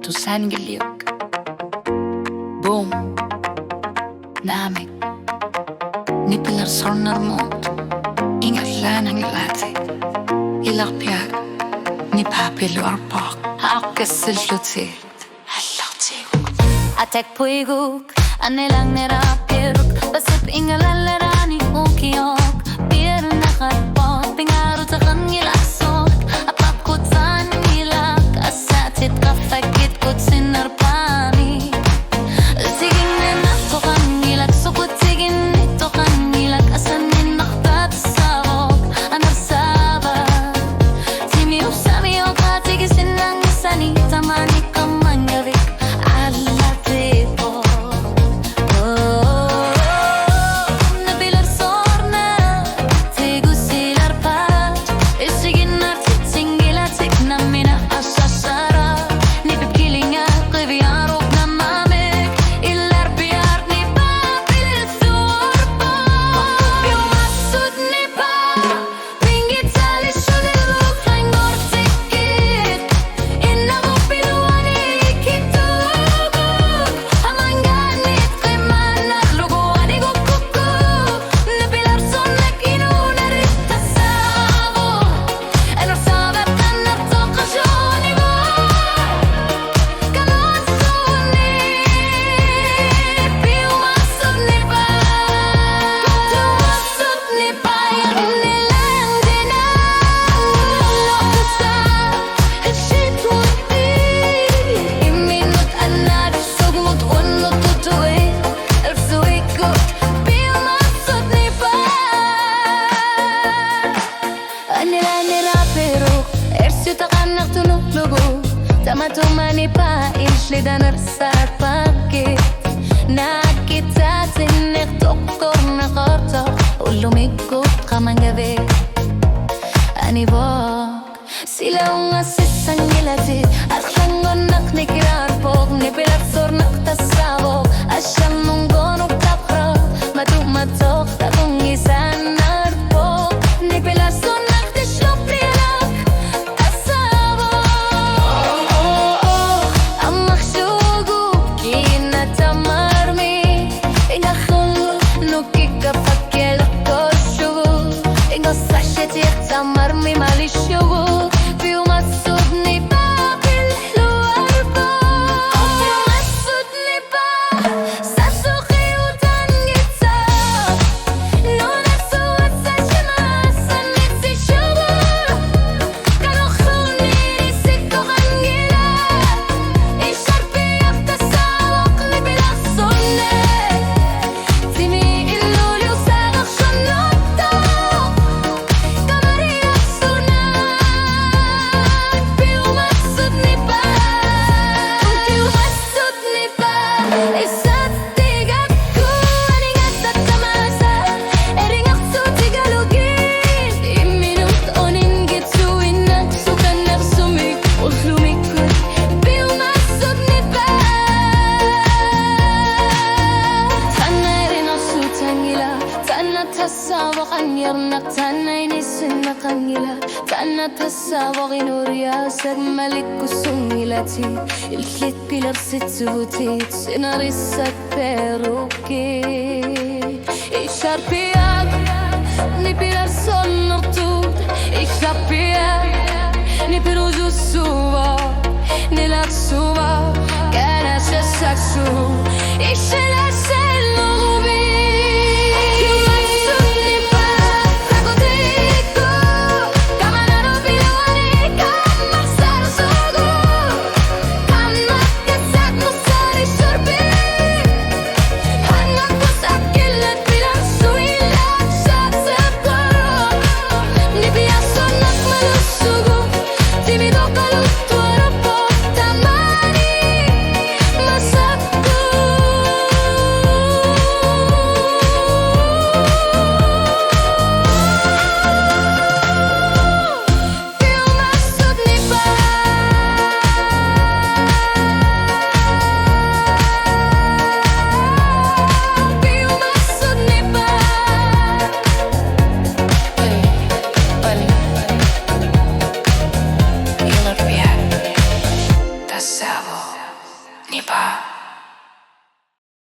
tu sen geliyor. Boom, namin. Ni pilar sornar mot. Ingat lang ang lati. Ilakpiag, ni papilo arpak. Akkesil luti. Halati. Atek puiguk, anelang nerapiruk. Basip ingalalani ukiyok. Bir nakarpot, pingarot sa kangilasok. Apakot sa nilak, asatit kafagit kot sinarpani. Siging nenato kangilak, sukot siging nito kangilak. Asanin naktatasawok, anarsabat. Timi usami o katigisin lang isani. Tamani kamangavik, alatipo. Nabilar sorna, tigu silar pat. Isigin nartit singilatik namina asasara. Nipip kilinga, kiviyarok na mamik. Ilar biyar ni babil sorpa. Piumasud ni ba, pingit sali shudiluk langor tikit. Inamu piluani ikitugu. Amanganit qimanat luguani gukuku. Nabilar sonnak inunarit tasabo. Enasabat kanar toqashoni ba. Kamasuni, piumasud ni ba. Piumasud ni ba, yagnilang dinalokasa. Heshit muti, iminut anad, sugmut unut tutuwi. Elfsuikut, piumasud ni ba. Anila nirapiruk, ersyutakannak tunuklugu. Tamatumani pa, ilslidanar sarpakit. Nakitatinnek doktor na korto, ulumikot kamangabi. Anibok, sila unga sisangilati. Aslangon nak nikirarpok, nipilar sornak tasabok. Asyam nunggonok tapro, matumatok takong isan narpok. Nipilar sornak tisloprialak, tasabok. Amak sugu, kinatamarmi. Ingakhulu, nukikapakilak ko sugu. Ingosashetik tamarmi malishugu. Piumasud ni babil luarpo. Piumasud ni ba, sasuki utan gitsa. Nunasuat sa simasan nitsi shugu. Kanukhuni risiko kangila. Isharpiyak tasawak ni bilak sunne. Timi iluli usagak shanotto. Kamariyak sunan. Piumasud ni ba, piumasud ni ba. Isa't tigak ko, aningat at tamasa. Eringak su tigalugin. Iminut onin gitsuin na sukan na sumik o lumikot. Piumasud ni ba. Tanay rin ang sutangila. Tana tasawak ang yarnak. Tanay nisin na kangila. Tana tasawak inuriyasag malik kusong ilati. Ilklit pilar sitsubutit. Sinarisak peruki. Isharpiyag ni pilar sonortud. Isharpiyag ni piruzu suva. Nilak suva. Kana shasaksu. Ishilasel lubi. Piumasud ni ba, prakotiku. Kamanaro piluani, kamak sarsugu. Kamak kasak musari shurbi. Hanak kusakilat bilang suilat shatseparo. Nibiyasonak malusugu. Timido kalut tuarapo tamani. Masakku Nipa.